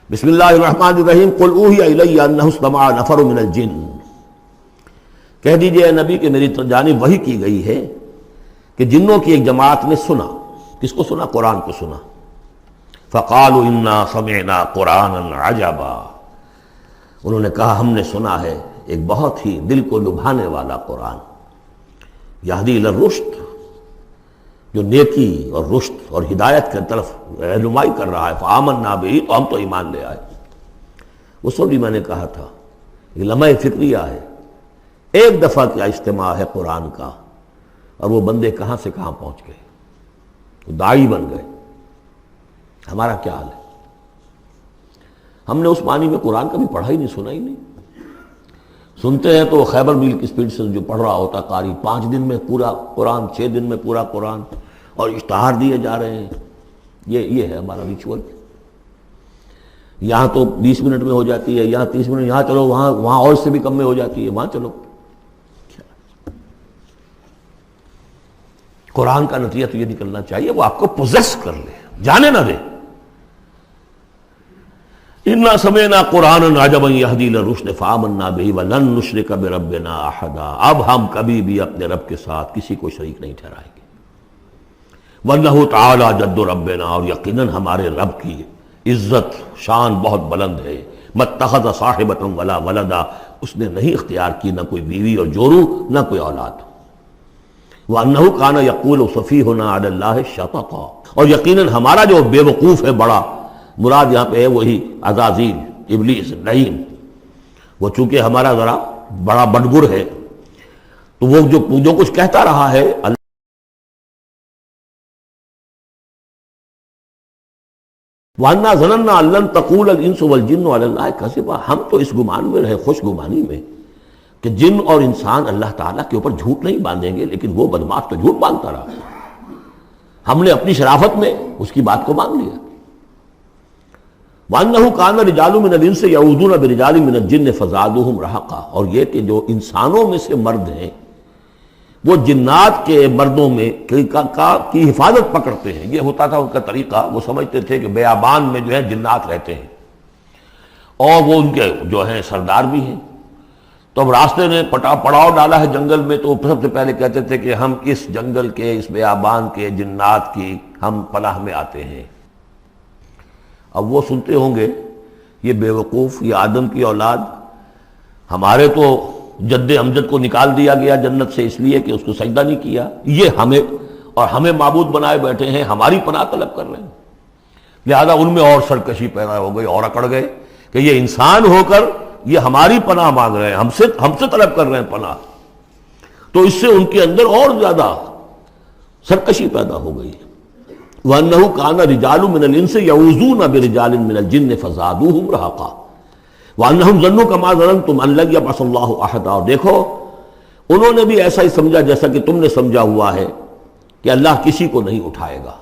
بسم اللہ الرحمن الرحیم قل اوحی الی انہ استمع نفر من الجن، کہہ دیجئے اے نبی کہ میری جانب وحی کی گئی ہے کہ جنوں کی ایک جماعت نے سنا۔ کس کو سنا؟ قرآن کو سنا۔ فقالوا انا سمعنا قرآنا عجبا، انہوں نے کہا ہم نے سنا ہے ایک بہت ہی دل کو لبھانے والا قرآن، یہدی الی الرشد، جو نیکی اور رشد اور ہدایت کی طرف رہنمائی کر رہا ہے۔ فآمنا بہ، تو ہم تو ایمان لے آئے۔ اس وقت بھی میں نے کہا تھا یہ لمحہ فکریہ ہے، ایک دفعہ کیا اجتماع ہے قرآن کا، اور وہ بندے کہاں سے کہاں پہنچ گئے، وہ داعی بن گئے۔ ہمارا کیا حال ہے؟ ہم نے اس معنی میں قرآن کبھی پڑھا ہی نہیں، سنا ہی نہیں۔ سنتے ہیں تو خیبر میل کی سپیڈ سے جو پڑھ رہا ہوتا قاری، 5 دن میں پورا قرآن، 6 دن میں پورا قرآن، اور اشتہار دیے جا رہے ہیں۔ یہ ہے ہمارا ریچول۔ یہاں تو 20 منٹ میں ہو جاتی ہے، یہاں 30 منٹ، یہاں چلو وہاں اور سے بھی کم میں ہو جاتی ہے، وہاں چلو۔ قرآن کا نتیجہ تو یہ نکلنا چاہیے وہ آپ کو پوزیس کر لے، جانے نہ دے۔ انا سمعنا قرآنا عجبا یہدی الی الرشد فآمنا بہ ولن نشرک بربنا احدا، اب ہم کبھی بھی اپنے رب کے ساتھ کسی کو شریک نہیں ٹھہرائیں گے۔ وانہ تعالی جد ربنا، اور یقیناً ہمارے رب کی عزت شان بہت بلند ہے۔ متخذ صاحبۃ ولا ولدا، اس نے نہیں اختیار کی نہ کوئی بیوی اور جورو، نہ کوئی اولاد۔ وانہ کان یقول سفیہنا علی اللہ شططا، اور یقیناً ہمارا جو بے وقوف ہے بڑا، مراد یہاں پہ ہے وہی عزازیل، ابلیس، لعین، وہ چونکہ ہمارا ذرا بڑا بڈگر ہے، تو وہ جو کچھ کہتا رہا ہے وَأَنَّا ظَنَنَّا أَن لَّن تَقُولَ الْإِنسُ وَالْجِنُّ عَلَى اللَّهِ كَذِبًا، ہم تو اس گمان میں رہے، خوش گمانی میں، کہ جن اور انسان اللہ تعالیٰ کے اوپر جھوٹ نہیں باندھیں گے، لیکن وہ بدماش تو جھوٹ باندھتا رہا۔ ہم نے اپنی شرافت میں اس کی بات کو مان لیا۔ وَأَنَّهُ كَانَ رِجَالٌ مِّنَ الْإِنسِ يَعُوذُونَ بِرِجَالٍ مِّنَ الْجِنِّ فَزَادُوهُمْ رَهَقًا، اور یہ کہ جو انسانوں میں سے مرد ہیں وہ جنات کے مردوں میں کی حفاظت پکڑتے ہیں۔ یہ ہوتا تھا ان کا طریقہ، وہ سمجھتے تھے کہ بیابان میں جو ہے جنات رہتے ہیں اور وہ ان کے جو ہیں سردار بھی ہیں، تو اب راستے نے پڑاؤ ڈالا ہے جنگل میں، تو سب سے پہلے کہتے تھے کہ ہم اس جنگل کے، اس بیابان کے جنات کی ہم پناہ میں آتے ہیں۔ اب وہ سنتے ہوں گے یہ بے وقوف، یہ آدم کی اولاد، ہمارے تو جد امجد کو نکال دیا گیا جنت سے اس لیے کہ اس کو سجدہ نہیں کیا، یہ ہمیں معبود بنائے بیٹھے ہیں، ہماری پناہ طلب کر رہے ہیں۔ لہذا ان میں اور سرکشی پیدا ہو گئی، اور اکڑ گئے کہ یہ انسان ہو کر یہ ہماری پناہ مانگ رہے ہیں، ہم سے طلب کر رہے ہیں پناہ، تو اس سے ان کے اندر اور زیادہ سرکشی پیدا ہو گئی۔ وَأَنَّهُ كَانَ رِجَالٌ مِّنَ الْإِنسِ يَعُوذُونَ بِرِجَالٍ مِّنَ الْجِنِّ فَزَادُوهُمْ رَهَقًا وَأَنَّهُمْ ظَنُّوا كَمَا ظَنَنتُمْ أَن لَّن يَبْعَثَ اللَّهُ أَحَدًا، اور دیکھو انہوں نے بھی ایسا ہی سمجھا جیسا کہ تم نے سمجھا ہوا ہے کہ اللہ کسی کو نہیں اٹھائے گا۔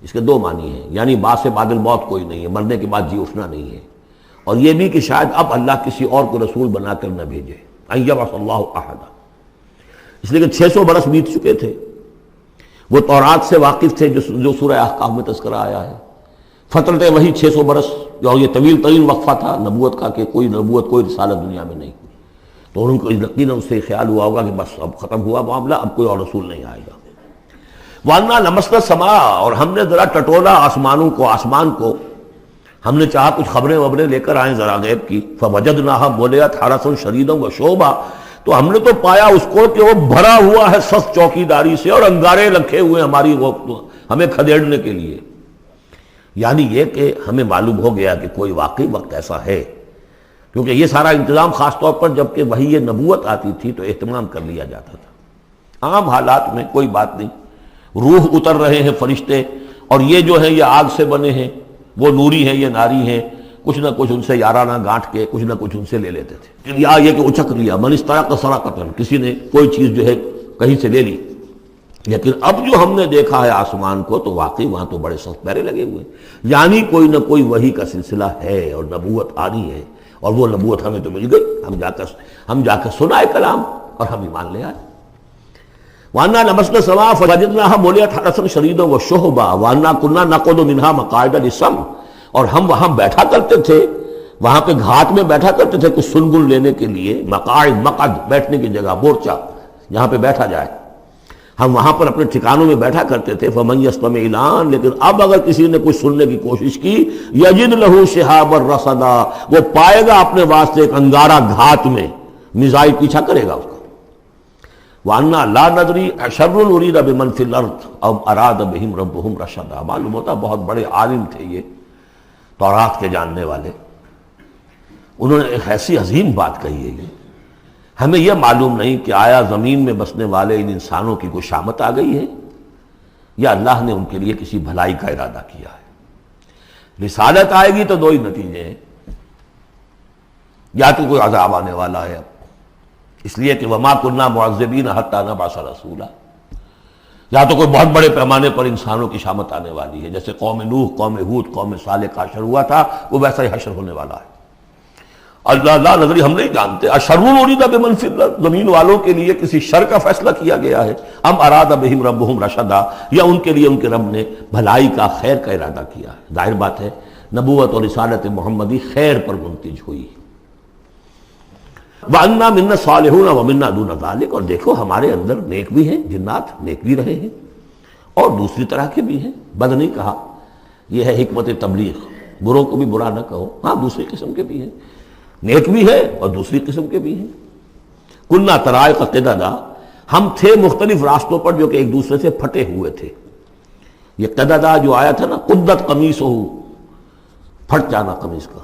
اس کے 2 معنی ہیں، یعنی بعد سے بعد الموت کوئی نہیں ہے، مرنے کے بعد جی اٹھنا نہیں ہے، اور یہ بھی کہ شاید اب اللہ کسی اور کو رسول بنا کر نہ بھیجے، أن يبعث الله أحدا، اس لیے کہ 600 برس بیت چکے تھے، وہ تورات سے واقف تھے جو سورہ احقاف میں تذکرہ آیا ہے۔ فترت وہی 600 برس، اور یہ طویل ترین وقفہ تھا نبوت کا، کہ کوئی نبوت، کوئی رسالت دنیا میں نہیں ہوئی، تو ان کو یقیناً اس سے خیال ہوا ہوگا کہ بس اب ختم ہوا معاملہ، اب کوئی اور رسول نہیں آئے گا۔ وَأَنَّا لَمَسْنَا السَّمَاءَ، اور ہم نے ذرا ٹٹولا آسمان کو، ہم نے چاہا کچھ خبریں لے کر آئیں ذرا غیب کی۔ فَوَجَدْنَاهَا مُلِئَتْ حَرَسًا شَدِيدًا وَشُعُبًا، تو ہم نے تو پایا اس کو کہ وہ بھرا ہوا ہے سخت چوکیداری سے، اور انگارے رکھے ہوئے ہماری وہ ہمیں کھدیڑنے کے لیے۔ یعنی یہ کہ ہمیں معلوم ہو گیا کہ کوئی واقعی وقت ایسا ہے، کیونکہ یہ سارا انتظام خاص طور پر جب کہ وہی یہ نبوت آتی تھی تو اہتمام کر لیا جاتا تھا۔ عام حالات میں کوئی بات نہیں، روح اتر رہے ہیں فرشتے، اور یہ جو ہیں یہ آگ سے بنے ہیں، وہ نوری ہیں، یہ ناری ہیں، کچھ نہ کچھ ان سے یارانہ گانٹھ کے کچھ نہ کچھ ان سے لے لیتے تھے، یا یہ کہ اچک لیا، من استرق سرقۃ، کسی نے کوئی چیز جو ہے کہیں سے لے لی۔ لیکن اب جو ہم نے دیکھا ہے آسمان کو، تو واقعی وہاں تو بڑے سخت پہرے لگے ہوئے، یعنی کوئی نہ کوئی وحی کا سلسلہ ہے اور نبوت آنی ہے، اور وہ نبوت ہمیں تو مل گئی، ہم جا کر سنائے کلام اور ہم ایمان لے آئے۔ وَأَنَّا لَمَسْنَا السَّمَاءَ فَوَجَدْنَاهَا مُلِئَتْ حَرَسًا شَدِيدًا وَشُهُبًا وَأَنَّا كُنَّا نَقْعُدُ مِنْهَا مَقَاعِدَ لِلسَّمْعِ اور ہم وہاں بیٹھا کرتے تھے، وہاں پہ گھاٹ میں بیٹھا کرتے تھے کچھ سنگل لینے کے لیے، مقاعد، مقعد بیٹھنے کی جگہ، مورچہ جہاں پہ بیٹھا جائے، ہم وہاں پر اپنے ٹھکانوں میں بیٹھا کرتے تھے۔ فمن یستمع الان، لیکن اب اگر کسی نے کچھ سننے کی کوشش کی، یجد لہ شہابا رصدا، وہ پائے گا اپنے واسطے ایک انگارہ گھات میں، میزائل پیچھا کرے گا اس کو۔ وَأَنَّا لَا نَدْرِي أَشَرٌّ أُرِيدَ بِمَنْ فِي الْأَرْضِ أَوْ أَرَادَ بِهِمْ رَبُّهُمْ رَشَدًا۔ معلوم ہوتا بہت بڑے عالم تھے یہ، تورات کے جاننے والے، انہوں نے ایک ایسی عظیم بات کہی ہے یہ۔ ہمیں یہ معلوم نہیں کہ آیا زمین میں بسنے والے ان انسانوں کی کوئی شامت آ گئی ہے یا اللہ نے ان کے لیے کسی بھلائی کا ارادہ کیا ہے۔ رسالت آئے گی تو دو ہی نتیجے ہیں، یا تو کوئی عذاب آنے والا ہے اب، اس لیے کہ وما كنا معذبین حتی نبعث رسولا، یا تو کوئی بہت بڑے پیمانے پر انسانوں کی شامت آنے والی ہے، جیسے قوم نوح، قوم ہود، قوم صالح کا حشر ہوا تھا، وہ ویسا ہی حشر ہونے والا ہے۔ اللہ لا نظری، ہم نہیں جانتے، اشر ارید بمن فی الارض، زمین والوں کے لیے کسی شر کا فیصلہ کیا گیا ہے، ام اراد بہم ربہم رشدا، یا ان کے لیے ان کے رب نے بھلائی کا، خیر کا ارادہ کیا ہے۔ ظاہر بات ہے نبوت اور رسالت محمدی خیر پر منتج ہوئی۔ وَأَنَّا مِنَّا الصَّالِحُونَ وَمِنَّا دُونَ ذَلِكَ، اور دیکھو ہمارے اندر نیک بھی ہیں، جنات نیک بھی رہے ہیں، اور دوسری طرح کے بھی ہیں، بد نہیں کہا، یہ ہے حکمت تبلیغ، بروں کو بھی برا نہ کہو، ہاں دوسری قسم کے بھی ہیں، نیک بھی ہے اور دوسری قسم کے بھی ہیں۔ کُنَّا طَرَائِقَ قِدَدًا، ہم تھے مختلف راستوں پر جو کہ ایک دوسرے سے پھٹے ہوئے تھے۔ یہ قددا جو آیا تھا نا، قدت قمیصہ، پھٹ جانا قمیص کا۔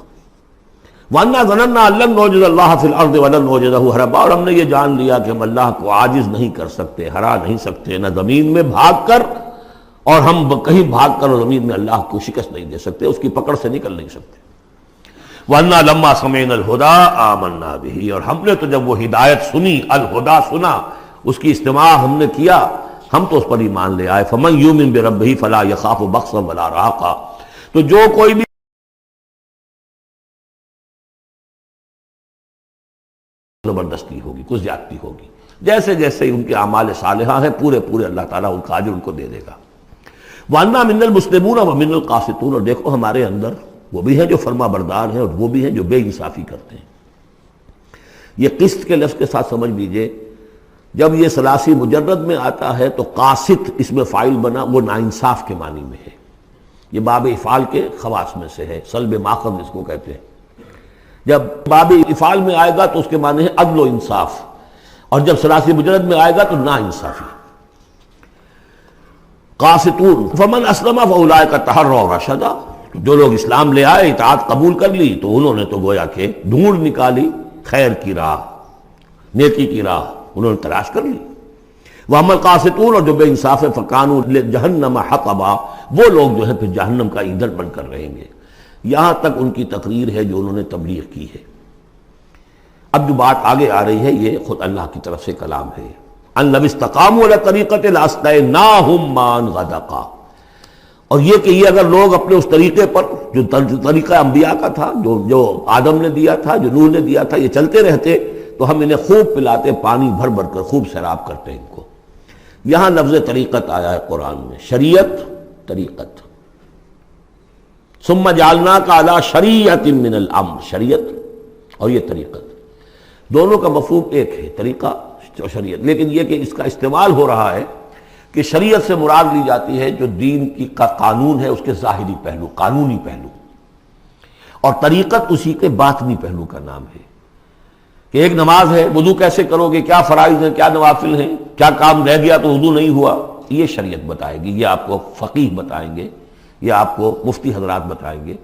وَأَنَّا ظَنَنَّا أَن لَّن نُعْجِزَ اللَّهَ فِي الْأَرْضِ وَلَن نُعْجِزَهُ هَرَبًا، اور ہم نے یہ جان لیا کہ ہم اللہ کو عاجز نہیں کر سکتے، ہرا نہیں سکتے، نہ زمین میں بھاگ کر، اور ہم کہیں بھاگ کر اور زمین میں اللہ کو شکست نہیں دے سکتے، اس کی پکڑ سے نکل نہیں سکتے۔ وَأَنَّا لَمَّا سَمِعْنَا الْهُدَىٰ آمَنَّا بِهِ، اور ہم نے تو جب وہ ہدایت سنی، الہدا سنا، اس کی استماع ہم نے کیا، ہم تو اس پر ایمان لے آئے۔ فَمَن يُؤْمِن بِرَبِّهِ فَلَا يَخَافُ بَخْسًا وَلَا رَهَقًا، تو جو کوئی بھی زبردستی ہوگی، کچھ زیادتی ہوگی، جیسے جیسے ان کے اعمال صالحہ ہیں پورے پورے اللہ تعالیٰ ان کا اجر ان کو دے دے گا۔ وَأَنَّا مِنَّا الْمُسْلِمُونَ وَمِنَّا الْقَاسِطُونَ، اور دیکھو ہمارے اندر وہ بھی ہیں جو فرما بردار ہیں اور وہ بھی ہیں جو بے انصافی کرتے ہیں۔ یہ قسط کے لفظ کے ساتھ سمجھ لیجئے، جب یہ ثلاثی مجرد میں آتا ہے تو قاسط اس میں فاعل بنا، وہ ناانصاف کے معنی میں ہے، یہ باب افعال کے خواص میں سے ہے، سلب ماخذ اس کو کہتے ہیں۔ جب باب افعال میں آئے گا تو اس کے معنی ہے عدل و انصاف، اور جب ثلاثی مجرد میں آئے گا تو ناانصافی۔ قاسطون فمن اسلم فاولئک تحروا رشدا، جو لوگ اسلام لے آئے، اطاعت قبول کر لی، تو انہوں نے تو گویا کہ ڈھونڈ نکالی خیر کی راہ، نیکی کی راہ انہوں نے تلاش کر لی۔ وَأَمَّا الْقَاسِطُونَ، اور جو بے انصاف ہے، فَكَانُوا لِجَهَنَّمَ حَطَبًا، وہ لوگ جو ہے پھر جہنم کا ایندھن بن کر رہیں گے۔ یہاں تک ان کی تقریر ہے جو انہوں نے تبلیغ کی ہے۔ اب جو بات آگے آ رہی ہے یہ خود اللہ کی طرف سے کلام ہے۔ أَن لَوِ اسْتَقَامُوا عَلَى الطَّرِيقَةِ لَأَسْقَيْنَاهُم مَّاءً غَدَقًا، اور یہ کہ یہ اگر لوگ اپنے اس طریقے پر جو طریقہ انبیاء کا تھا، جو آدم نے دیا تھا، جو نوح نے دیا تھا، یہ چلتے رہتے تو ہم انہیں خوب پلاتے، پانی بھر بھر کر خوب سیراب کرتے ان کو۔ یہاں لفظ طریقت آیا ہے قرآن میں، شریعت، طریقت۔ ثم جعلناک علی شریعۃ من الامر، شریعت اور یہ طریقت، دونوں کا مفہوم ایک ہے، طریقہ اور شریعت، لیکن یہ کہ اس کا استعمال ہو رہا ہے کہ شریعت سے مراد لی جاتی ہے جو دین کی کا قانون ہے، اس کے ظاہری پہلو، قانونی پہلو، اور طریقت اسی کے باطنی پہلو کا نام ہے، کہ ایک نماز ہے، وضو کیسے کرو گے، کیا فرائض ہیں، کیا نوافل ہیں، کیا کام رہ گیا تو وضو نہیں ہوا، یہ شریعت بتائے گی، یہ آپ کو فقیہ بتائیں گے، یہ آپ کو مفتی حضرات بتائیں گے۔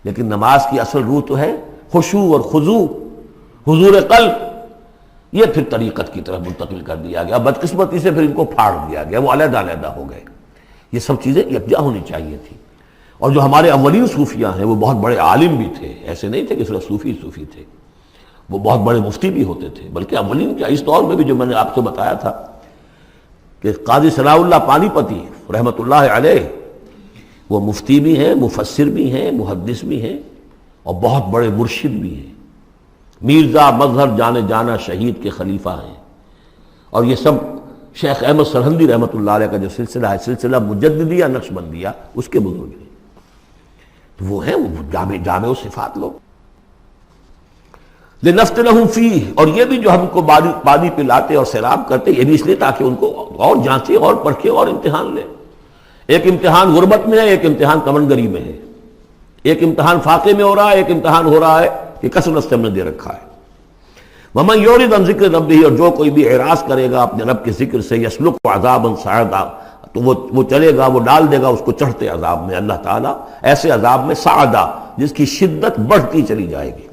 لیکن نماز کی اصل روح تو ہے خشوع اور خضوع، حضور قلب، یہ پھر طریقت کی طرف منتقل کر دیا گیا، بدقسمتی سے پھر ان کو پھاڑ دیا گیا، وہ علیحدہ علیحدہ ہو گئے۔ یہ سب چیزیں یکجا ہونی چاہیے تھی۔ اور جو ہمارے اولین صوفیاء ہیں وہ بہت بڑے عالم بھی تھے، ایسے نہیں تھے کہ صرف صوفی تھے، وہ بہت بڑے مفتی بھی ہوتے تھے، بلکہ اولین کیا اس دور میں بھی جو میں نے آپ سے بتایا تھا کہ قاضی ثناء اللہ پانی پتی رحمۃ اللہ علیہ، وہ مفتی بھی ہیں، مفسر بھی ہیں، محدث بھی ہیں، اور بہت بڑے مرشد بھی ہیں، میرزا مظہر جانے جانا شہید کے خلیفہ ہیں، اور یہ سب شیخ احمد سرہندی رحمۃ اللہ علیہ کا جو سلسلہ ہے، سلسلہ مجددیہ نقشبندیہ، اس کے بزرگ ہیں۔ تو وہ ہے وہ جامع صفات لوگ. لنفتنہم فیہ، اور یہ بھی جو ہم کو پانی پلاتے اور سیراب کرتے، یہ بھی اس لیے تاکہ ان کو اور جانچے اور پرکھے اور امتحان لے. ایک امتحان غربت میں ہے، ایک امتحان تمنگری میں ہے، ایک امتحان فاقے میں ہو رہا ہے، ایک امتحان ہو رہا ہے کہ کثرت سے ہم نے دے رکھا ہے. ومن یعرض عن ذکر ربہ، اور جو کوئی بھی اعراض کرے گا اپنے رب کے ذکر سے، یسلک عذابا صعدا، تو وہ چلے گا، وہ ڈال دے گا اس کو چڑھتے عذاب میں اللہ تعالیٰ، ایسے عذاب میں صعدا جس کی شدت بڑھتی چلی جائے گی.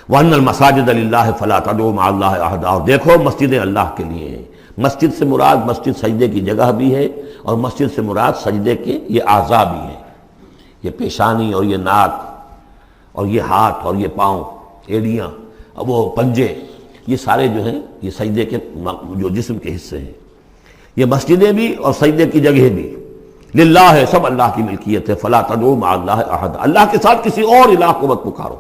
وَأَنَّ الْمَسَاجِدَ لِلَّهِ فَلَا تَدْعُوا مَعَ اللَّهِ أَحَدًا، اور دیکھو مسجدیں اللہ کے لیے ہیں. مسجد سے مراد مسجد سجدے کی جگہ بھی ہے، اور مسجد سے مراد سجدے کے یہ اعضاء بھی ہیں. یہ پیشانی اور یہ ناک اور یہ ہاتھ اور یہ پاؤں، ایڑیاں اور وہ پنجے، یہ سارے جو ہیں یہ سجدے کے جو جسم کے حصے ہیں. یہ مسجدیں بھی اور سجدے کی جگہ بھی للہ ہے، سب اللہ کی ملکیت ہے. فَلَا تَدْعُوا مَعَ اللَّهِ أَحَدًا، اللہ کے ساتھ کسی اور الہ کو مت پکارو.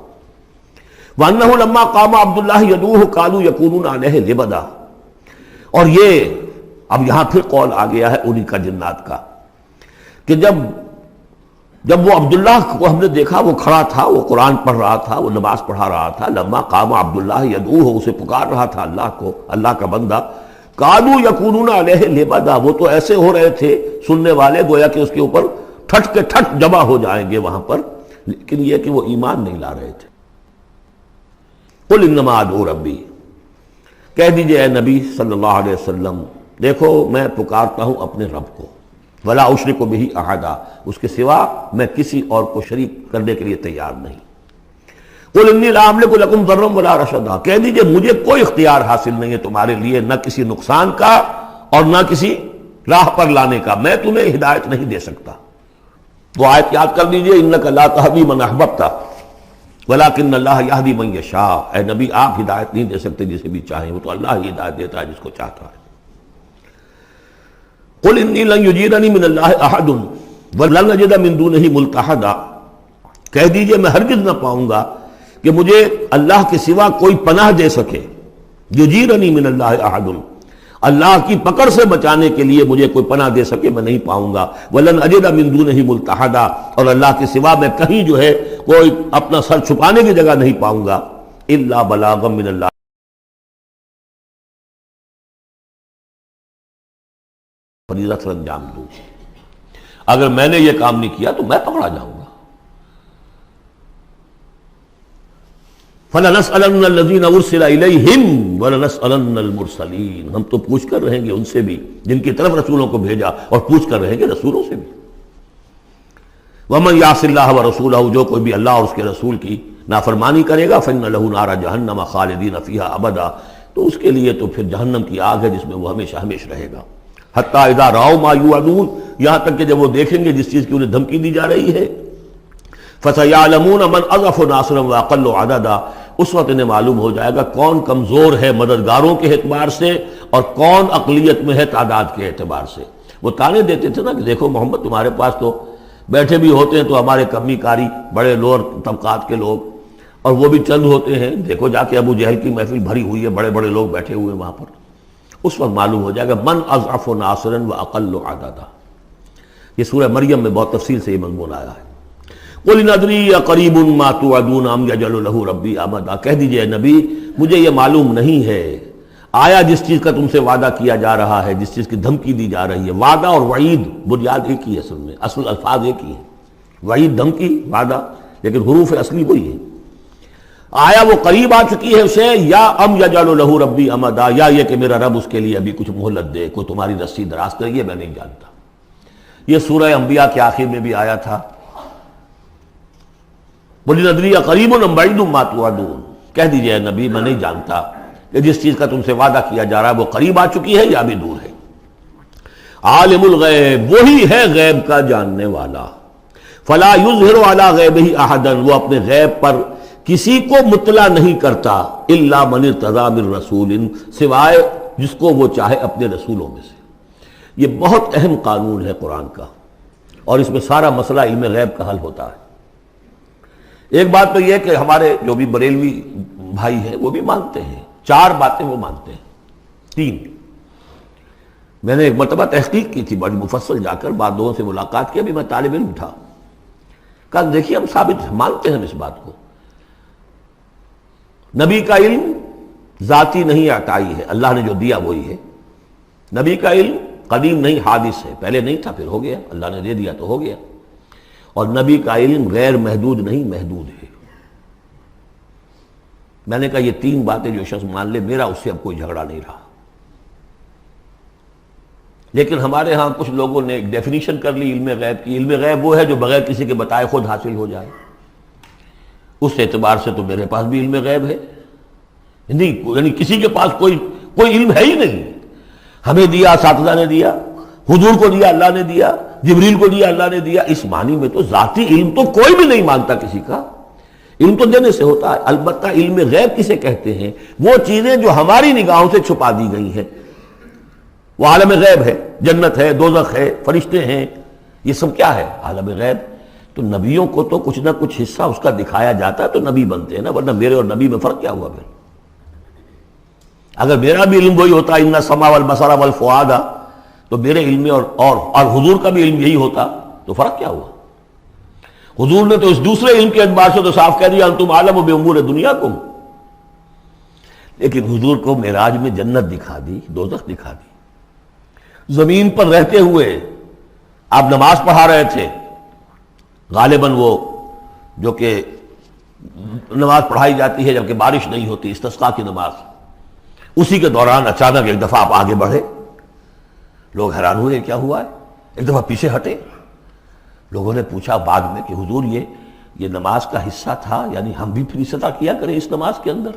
وَأَنَّهُ لَمَّا قَامَ عَبْدُ اللَّهِ يَدْعُوهُ كَانُوا يَكُونُونَ عَلَيْهِ لِبَدًا. اور یہ اب یہاں پھر قول آ گیا ہے انہی کا جنات کا کہ جب وہ عبداللہ کو ہم نے دیکھا وہ کھڑا تھا، وہ قرآن پڑھ رہا تھا، وہ نماز پڑھا رہا تھا. لما قام عبداللہ یدعوہ، اسے پکار رہا تھا اللہ کو، اللہ کا بندہ. کانوا یکونون علیہ لبدا، وہ تو ایسے ہو رہے تھے سننے والے گویا کہ اس کے اوپر ٹھٹ کے ٹھٹ جمع ہو جائیں گے وہاں پر، لیکن یہ کہ وہ ایمان نہیں لا رہے تھے. قل انما ادعو ربی، کہہ دیجئے اے نبی صلی اللہ علیہ وسلم، دیکھو میں پکارتا ہوں اپنے رب کو. ولا اشرک بہ احدا، اس کے سوا میں کسی اور کو شریک کرنے کے لیے تیار نہیں. قل انی لا املک لکم ضرا ولا رشدا، کہہ دیجئے مجھے کوئی اختیار حاصل نہیں ہے تمہارے لیے، نہ کسی نقصان کا اور نہ کسی راہ پر لانے کا، میں تمہیں ہدایت نہیں دے سکتا. وہ آیت یاد کر دیجئے، انک لا تہدی من احببت ولکن اللہ یہدی من یشاء. اے نبی آپ ہدایت نہیں دے سکتے جسے بھی چاہیں، وہ تو اللہ ہی ہدایت دیتا ہے جس کو چاہتا ہے. قل انی لن یجیرنی من اللہ احد ولن اجد من دونہ ملتحدا، کہہ دیجئے میں ہرگز نہ پاؤں گا کہ مجھے اللہ کے سوا کوئی پناہ دے سکے. یجیرنی من اللہ احد، اللہ کی پکڑ سے بچانے کے لیے مجھے کوئی پناہ دے سکے میں نہیں پاؤں گا. ولن اجد من دونہ ملتحدا، اور اللہ کے سوا میں کہیں جو ہے کوئی اپنا سر چھپانے کی جگہ نہیں پاؤں گا. الا بلاغا من اللہ، فریضہ سر انجام دوں. اگر میں نے یہ کام نہیں کیا تو میں پکڑا جاؤں گا. فَلَنَسْأَلَنَّ الَّذِينَ أُرْسِلَ إِلَيْهِمْ وَلَنَسْأَلَنَّ الْمُرْسَلِينَ، ہم تو پوچھ کر رہیں گے ان سے بھی جن کی طرف رسولوں کو بھیجا، اور پوچھ کر رہیں گے رسولوں سے بھی. وَمَنْ يَعْصِ اللَّهَ وَرَسُولَهُ، جو کوئی بھی اللہ اور اس کے رسول کی نافرمانی کرے گا، فَإِنَّ لَهُ نَارَ جَهَنَّمَ خَالِدِينَ فِيهَا أَبَدًا، تو اس کے لیے تو پھر جہنم کی آگ ہے جس میں وہ ہمیشہ ہمیشہ رہے گا. حتیٰ اذا رأوا ما یوعدون، یہاں تک کہ جب وہ دیکھیں گے جس چیز کی انہیں دھمکی دی جا رہی ہے. فَسَيَعْلَمُونَ مَنْ أَضْعَفُ نَاصِرًا وَأَقَلُّ عَدَدًا، اس وقت انہیں معلوم ہو جائے گا کون کمزور ہے مددگاروں کے اعتبار سے اور کون اقلیت میں ہے تعداد کے اعتبار سے. وہ تانے دیتے تھے نا کہ دیکھو محمد تمہارے پاس تو بیٹھے بھی ہوتے ہیں تو ہمارے کمی کاری بڑے لوور طبقات کے لوگ، اور وہ بھی چند ہوتے ہیں، دیکھو جا کے ابو جہل کی محفل بھری ہوئی ہے، بڑے بڑے لوگ بیٹھے ہوئے ہیں وہاں پر. اس وقت معلوم ہو جائے گا من اضعف ناصرا واقل عددا. یہ سورہ مریم میں بہت تفصیل سے یہ مضمون آیا ہے. قل ان ادری اقریب ما توعدون ام یجعل له ربی امدا، کہہ دیجئے اے نبی مجھے یہ معلوم نہیں ہے آیا جس چیز کا تم سے وعدہ کیا جا رہا ہے، جس چیز کی دھمکی دی جا رہی ہے. وعدہ اور وعید بنیاد ایک ہی ہے، اصل میں اصل الفاظ ایک ہی ہیں. وعید دھمکی، وعدہ لیکن حروف اصلی وہی ہے. آیا وہ قریب آ چکی ہے اسے، یا ام یجعل له ربی امدا، یا یہ کہ میرا رب اس کے لیے ابھی کچھ مہلت دے، کوئی تمہاری رسی دراز کریے، میں نہیں جانتا. یہ سورہ انبیاء کے آخر میں بھی آیا تھا. قل ادری اقریب ام بعید ما توعدون، کہہ دیجئے نبی میں نہیں جانتا کہ جس چیز کا تم سے وعدہ کیا جا رہا ہے وہ قریب آ چکی ہے یا بھی دور ہے. عالم الغیب، وہی ہے غیب کا جاننے والا. فلا یظہر علی غیبہ احدا، وہ اپنے غیب پر کسی کو مطلع نہیں کرتا. الا من ارتضی من رسول، سوائے جس کو وہ چاہے اپنے رسولوں میں سے. یہ بہت اہم قانون ہے قرآن کا، اور اس میں سارا مسئلہ علم غیب کا حل ہوتا ہے. ایک بات تو یہ کہ ہمارے جو بھی بریلوی بھائی ہیں وہ بھی مانتے ہیں، 4 باتیں وہ مانتے ہیں. 3 میں نے ایک مرتبہ تحقیق کی تھی بڑی مفصل، جا کر بعد لوگوں سے ملاقات کی، ابھی میں طالب علم تھا. کہا دیکھیے ہم ثابت مانتے ہیں اس بات کو، نبی کا علم ذاتی نہیں عطائی ہے، اللہ نے جو دیا وہی ہے. نبی کا علم قدیم نہیں حادث ہے، پہلے نہیں تھا پھر ہو گیا، اللہ نے دے دیا تو ہو گیا. اور نبی کا علم غیر محدود نہیں محدود ہے. میں نے کہا یہ تین باتیں جو شخص مان لے میرا اس سے اب کوئی جھگڑا نہیں رہا. لیکن ہمارے ہاں کچھ لوگوں نے ایک ڈیفینیشن کر لی علم غیب کی. علم غیب وہ ہے جو بغیر کسی کے بتائے خود حاصل ہو جائے. اس اعتبار سے تو میرے پاس بھی علم غیب ہے نہیں، یعنی کسی کے پاس کوئی علم ہے ہی نہیں. ہمیں دیا اساتذہ نے دیا، حضور کو دیا اللہ نے دیا، جبریل کو دیا اللہ نے دیا. اس معنی میں تو ذاتی علم تو کوئی بھی نہیں مانتا کسی کا. علم تو دینے سے ہوتا ہے. البتہ علم غیب کسے کہتے ہیں؟ وہ چیزیں جو ہماری نگاہوں سے چھپا دی گئی ہیں، وہ عالم غیب ہے. جنت ہے، دوزخ ہے، فرشتے ہیں، یہ سب کیا ہے؟ عالم غیب. تو نبیوں کو تو کچھ نہ کچھ حصہ اس کا دکھایا جاتا ہے تو نبی بنتے ہیں نا، ورنہ میرے اور نبی میں فرق کیا ہوا پھر؟ اگر میرا بھی علم وہی ہوتا ان السمع والبصر والفؤاد، تو میرے علم اور حضور کا بھی علم یہی ہوتا تو فرق کیا ہوا؟ حضور نے تو اس دوسرے علم کے اعتبار سے تو صاف کہہ دیا انتم عالم بامور دنیاکم. لیکن حضور کو معراج میں جنت دکھا دی، دوزخ دکھا دی. زمین پر رہتے ہوئے آپ نماز پڑھا رہے تھے، غالباً وہ جو کہ نماز پڑھائی جاتی ہے جبکہ بارش نہیں ہوتی، استسقاء کی نماز، اسی کے دوران اچانک ایک دفعہ آپ آگے بڑھے. لوگ حیران ہوئے کیا ہوا ہے، ایک دفعہ پیچھے ہٹے. لوگوں نے پوچھا بعد میں کہ حضور یہ نماز کا حصہ تھا، یعنی ہم بھی پھر اسی طرح کیا کریں اس نماز کے اندر؟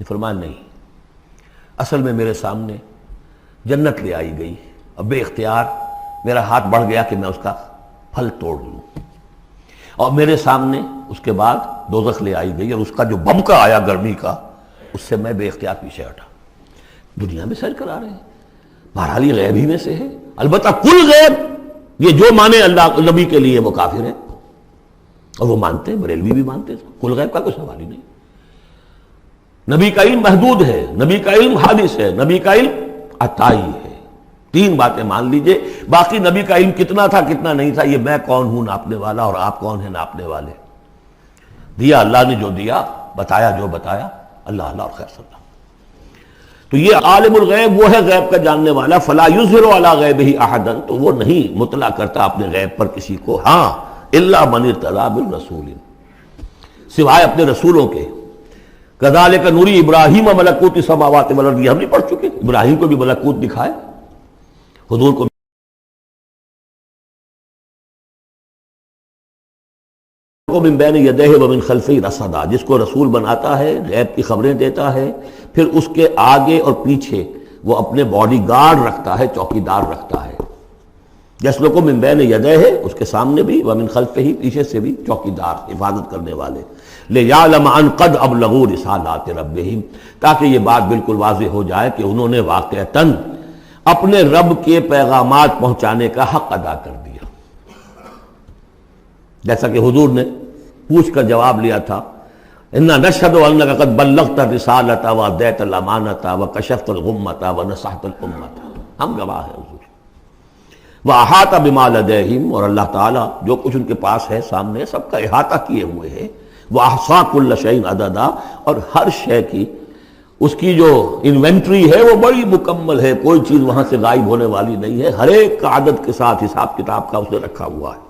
یہ فرمایا نہیں، اصل میں میرے سامنے جنت لے آئی گئی، اب بے اختیار میرا ہاتھ بڑھ گیا کہ میں اس کا پھل توڑ لوں، اور میرے سامنے اس کے بعد دوزخ لے آئی گئی اور اس کا جو بمکا آیا گرمی کا، اس سے میں بے اختیار پیچھے ہٹا. دنیا میں سیر کرا رہے ہیں. بہرحال یہ غیب ہی میں سے ہے. البتہ کل غیب یہ جو مانے اللہ نبی کے لیے وہ کافر ہے، اور وہ مانتے ہیں، بریلوی بھی مانتے ہیں. کل غیب کا کوئی سوال ہی نہیں. نبی کا علم محدود ہے، نبی کا علم حادث ہے، نبی کا علم عطائی ہے. تین باتیں مان لیجئے. باقی نبی کا علم کتنا تھا کتنا نہیں تھا، یہ میں کون ہوں ناپنے والا اور آپ کون ہیں ناپنے والے. دیا اللہ نے جو دیا، بتایا جو بتایا، اللہ اللہ اور خیر صلی اللہ. تو یہ عالم الغیب وہ ہے غیب کا جاننے والا. فلا یظہر علی غیبہ احدا، تو وہ نہیں مطلع کرتا اپنے غیب پر کسی کو. ہاں الا من ارتضی بالرسول، سوائے اپنے رسولوں کے. کذالک نری ابراہیم ملکوت السماوات والارض، یہ ہم نہیں پڑھ چکے؟ ابراہیم کو بھی ملکوت دکھائے، حضور کو من بین یدیہ ومن خلفہ رصدا، جس کو رسول بناتا ہے، غیب کی خبریں دیتا ہے، پھر اس کے آگے اور پیچھے وہ اپنے باڈی گارڈ رکھتا ہے، چوکیدار رکھتا ہے. جیسے کو من بین یدیہ ہے، اس کے سامنے بھی، ومن خلفہ ہی، پیچھے سے بھی چوکیدار، حفاظت کرنے والے. لیعلم ان قد ابلغوا رسالات ربہم، تاکہ یہ بات بالکل واضح ہو جائے کہ انہوں نے واقعتاً اپنے رب کے پیغامات پہنچانے کا حق ادا کر دیا. جیسا کہ حضور نے پوچھ کر جواب لیا تھا، انا نشہد انک قد بلغت الرسالۃ وادیت الامانۃ وکشفت الغمۃ ونصحت الامۃ، ہم گواہ ہیں حضور. واحاط بما لدیہم، اور اللہ تعالیٰ جو کچھ ان کے پاس ہے سامنے سب کا احاطہ کیے ہوئے ہے. واحصا کل شیء عددا، اور ہر شے کی اس کی جو انوینٹری ہے وہ بڑی مکمل ہے، کوئی چیز وہاں سے غائب ہونے والی نہیں ہے. ہر ایک کا عدد کے ساتھ حساب کتاب کا اس نے رکھا ہوا ہے.